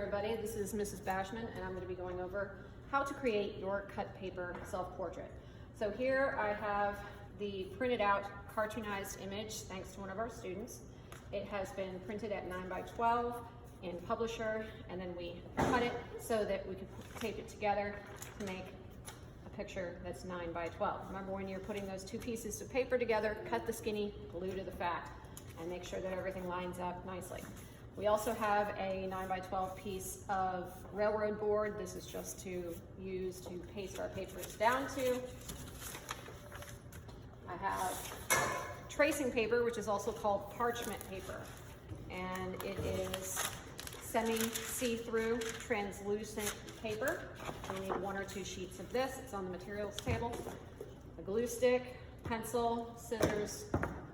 everybody. This is Mrs. Bashman, and I'm going to be going over how to create your cut paper self-portrait. So here I have the printed out cartoonized image thanks to one of our students. It has been printed at 9 by 12 in Publisher, and then we cut it so that we can tape it together to make a picture that's 9 by 12. Remember, when you're putting those two pieces of paper together, cut the skinny, glue to the fat, and make sure that everything lines up nicely. We also have a 9 by 12 piece of railroad board. This is just to use to paste our papers down to. I have tracing paper, which is also called parchment paper, and it is semi-see-through translucent paper. We need 1 or 2 sheets of this. It's on the materials table. A glue stick, pencil, scissors,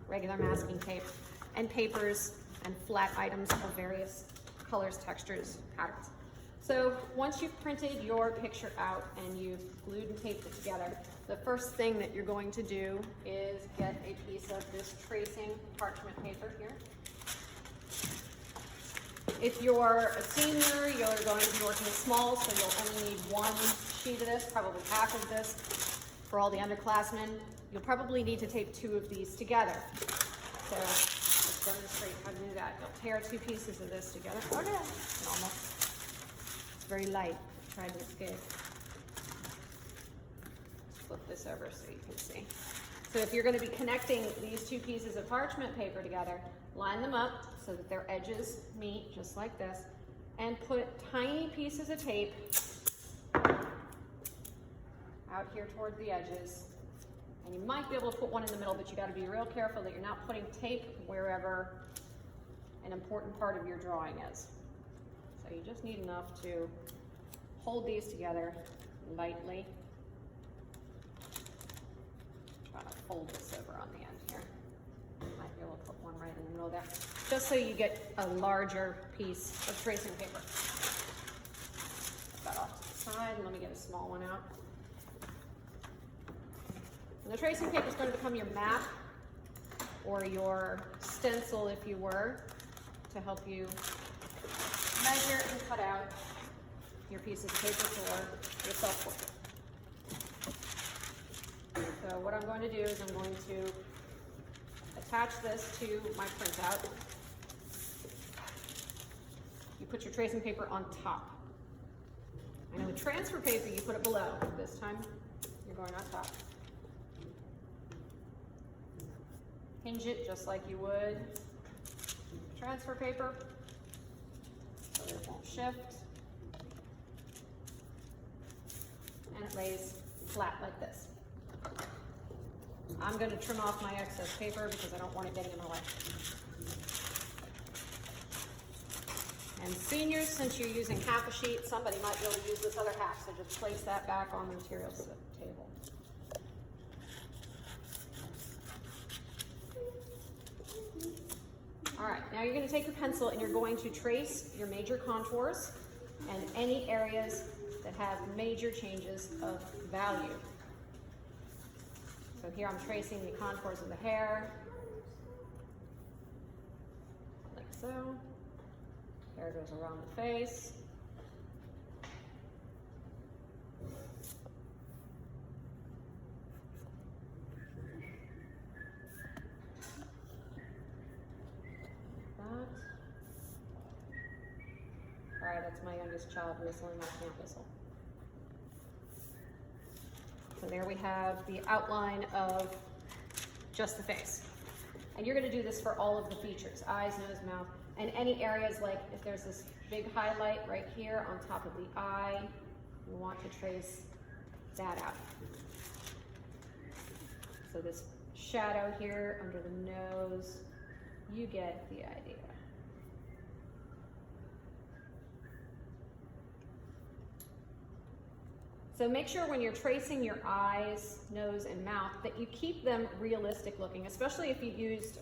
regular masking tape, and papers and flat items of various colors, textures, patterns. So once you've printed your picture out and you've glued and taped it together, the first thing that you're going to do is get a piece of this tracing parchment paper here. If you're a senior, you're going to be working small, so you'll only need 1 sheet of this, probably half of this. For all the underclassmen, you'll probably need to tape 2 of these together. So let's demonstrate how to do that. You'll tear 2 pieces of this together. Oh no, normal. It's very light. Try to escape. Flip this over so you can see. So if you're going to be connecting these 2 pieces of parchment paper together, line them up so that their edges meet just like this, and put tiny pieces of tape out here toward the edges. And you might be able to put one in the middle, but you got to be real careful that you're not putting tape wherever an important part of your drawing is. So you just need enough to hold these together lightly. Try to fold this over on the end here. Might be able to put one right in the middle there, just so you get a larger piece of tracing paper. Put that off to the side, and let me get a small one out. And the tracing paper is going to become your map or your stencil, if you were, to help you measure and cut out your pieces of paper for your self-portrait. So what I'm going to do is I'm going to attach this to my printout. You put your tracing paper on top. I know with transfer paper you put it below. This time you're going on top. Hinge it just like you would transfer paper so that it won't shift. And it lays flat like this. I'm going to trim off my excess paper because I don't want it getting in my way. And seniors, since you're using half a sheet, somebody might be able to use this other half, so just place that back on the materials table. All right, now you're going to take your pencil and you're going to trace your major contours and any areas that have major changes of value. So here I'm tracing the contours of the hair, like so. Hair goes around the face. All right, that's my youngest child whistling. I can't whistle. So there we have the outline of just the face. And you're going to do this for all of the features, eyes, nose, mouth, and any areas like if there's this big highlight right here on top of the eye, you want to trace that out. So this shadow here under the nose, you get the idea. So make sure when you're tracing your eyes, nose, and mouth that you keep them realistic looking, especially if you used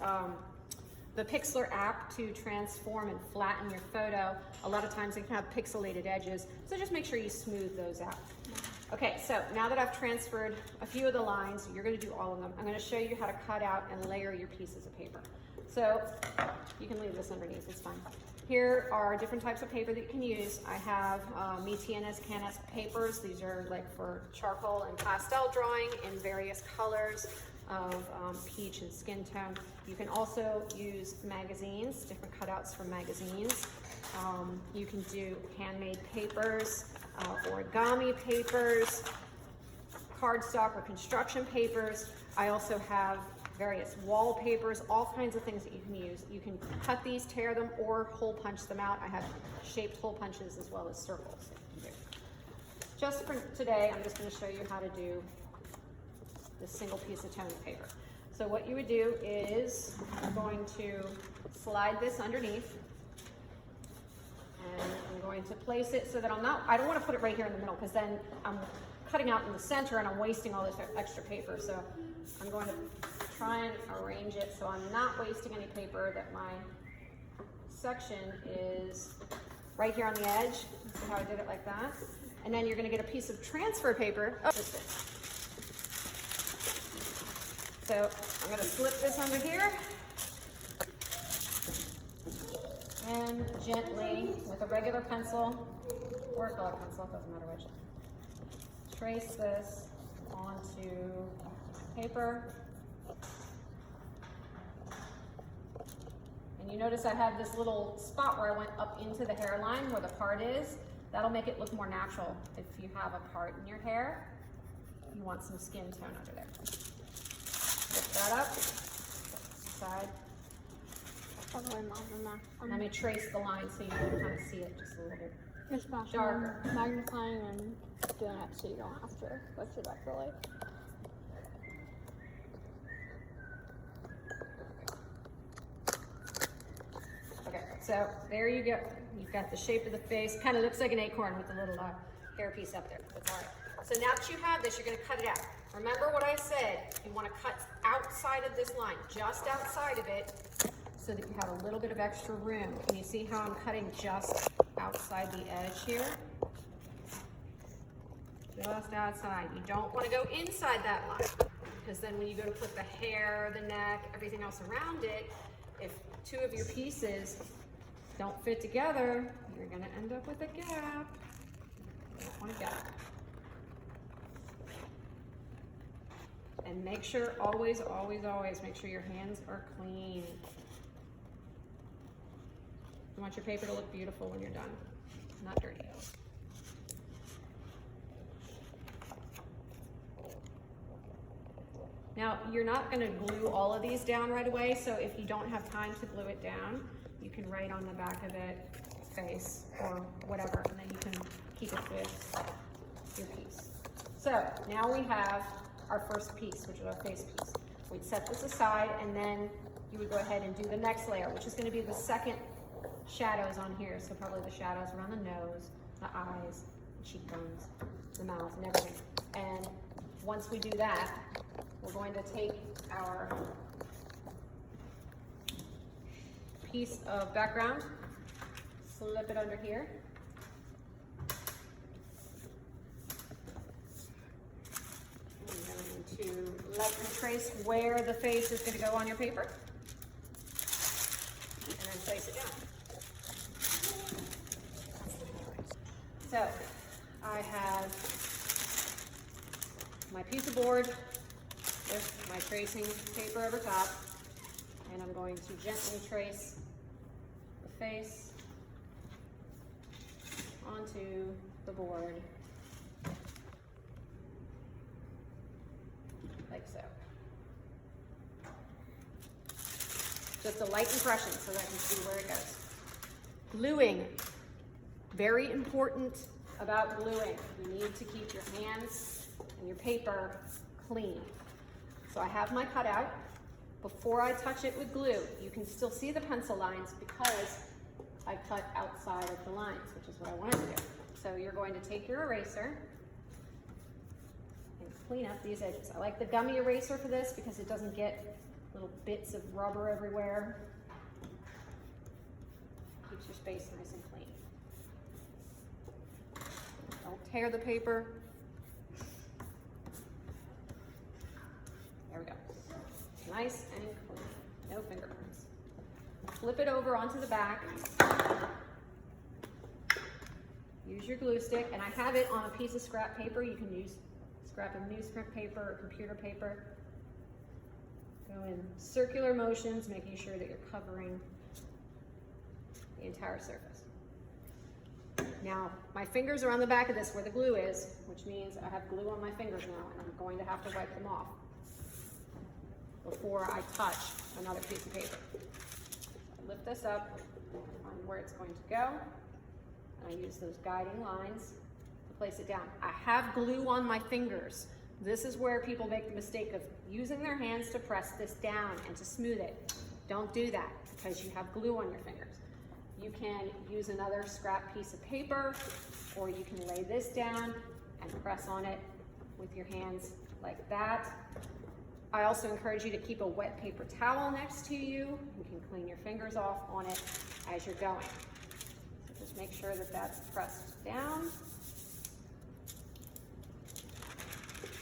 the Pixlr app to transform and flatten your photo. A lot of times they can have pixelated edges, so just make sure you smooth those out. Okay, so now that I've transferred a few of the lines, you're going to do all of them. I'm going to show you how to cut out and layer your pieces of paper. So you can leave this underneath, it's fine. Here are different types of paper that you can use. I have Tienes Canas papers. These are like for charcoal and pastel drawing in various colors of peach and skin tone. You can also use magazines, different cutouts from magazines. You can do handmade papers, origami papers, cardstock or construction papers. I also have various wallpapers, all kinds of things that you can use. You can cut these, tear them, or hole punch them out. I have shaped hole punches as well as circles. Just for today, I'm just going to show you how to do this single piece of toner paper. So what you would do is I'm going to slide this underneath, and I'm going to place it so that I don't want to put it right here in the middle, because then I'm cutting out in the center and I'm wasting all this extra paper. So I'm going to try and arrange it so I'm not wasting any paper, that my section is right here on the edge. See how I did it like that? And then you're going to get a piece of transfer paper. Oh, just this. So I'm going to slip this under here and gently, with a regular pencil or a color pencil, doesn't matter which, trace this onto paper. And you notice I have this little spot where I went up into the hairline where the part is. That'll make it look more natural. If you have a part in your hair, you want some skin tone under there. Lift that up, side. Let me trace the line so you can kind of see it just a little bit. It's darker. Magnifying and doing it so you don't have to go through that really. Okay, so there you go. You've got the shape of the face. Kind of looks like an acorn with a little hair piece up there. That's all right. So now that you have this, you're going to cut it out. Remember what I said. You want to cut outside of this line, just outside of it, so that you have a little bit of extra room. Can you see how I'm cutting just outside the edge here? Just outside. You don't want to go inside that line, because then when you go to put the hair, the neck, everything else around it, if two of your pieces don't fit together, you're going to end up with a gap. You don't want a gap. And make sure, always, always, always make sure your hands are clean. You want your paper to look beautiful when you're done, not dirty. Now, you're not going to glue all of these down right away, so if you don't have time to glue it down, you can write on the back of it, face, or whatever, and then you can keep it with your piece. So, now we have our first piece, which is our face piece. We'd set this aside, and then you would go ahead and do the next layer, which is going to be the second shadows on here. So probably the shadows around the nose, the eyes, the cheekbones, the mouth, and everything. And once we do that, we're going to take our piece of background, slip it under here. I'm going to let you trace where the face is going to go on your paper, and then place it down. So I have my piece of board with my tracing paper over top, and I'm going to gently trace the face onto the board like so. Just a light impression so that I can see where it goes. Gluing. Very important about gluing. You need to keep your hands and your paper clean. So I have my cutout. Before I touch it with glue, you can still see the pencil lines because I cut outside of the lines, which is what I wanted to do. So you're going to take your eraser and clean up these edges. I like the gummy eraser for this because it doesn't get little bits of rubber everywhere. Keeps your space nice and clean. Don't tear the paper. There we go. Nice and clean. No fingerprints. flip it over onto the back. Use your glue stick, and I have it on a piece of scrap paper. You can use scrap of newsprint paper or computer paper. Go in circular motions, making sure that you're covering the entire surface. Now, my fingers are on the back of this where the glue is, which means I have glue on my fingers now, and I'm going to have to wipe them off before I touch another piece of paper. I lift this up, find where it's going to go, and I use those guiding lines to place it down. I have glue on my fingers. This is where people make the mistake of using their hands to press this down and to smooth it. Don't do that because you have glue on your fingers. You can use another scrap piece of paper, or you can lay this down and press on it with your hands like that. I also encourage you to keep a wet paper towel next to you. You can clean your fingers off on it as you're going. So just make sure that that's pressed down.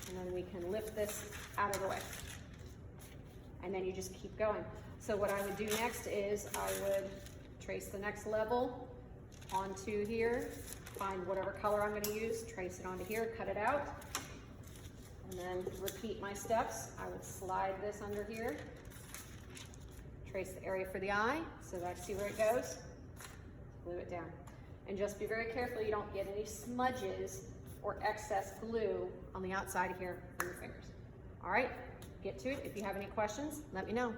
And then we can lift this out of the way. And then you just keep going. So what I would do next is I would trace the next level onto here, find whatever color I'm going to use, trace it onto here, cut it out, and then repeat my steps. I would slide this under here, trace the area for the eye so that I see where it goes, glue it down. And just be very careful you don't get any smudges or excess glue on the outside of here from your fingers. All right, get to it. If you have any questions, let me know.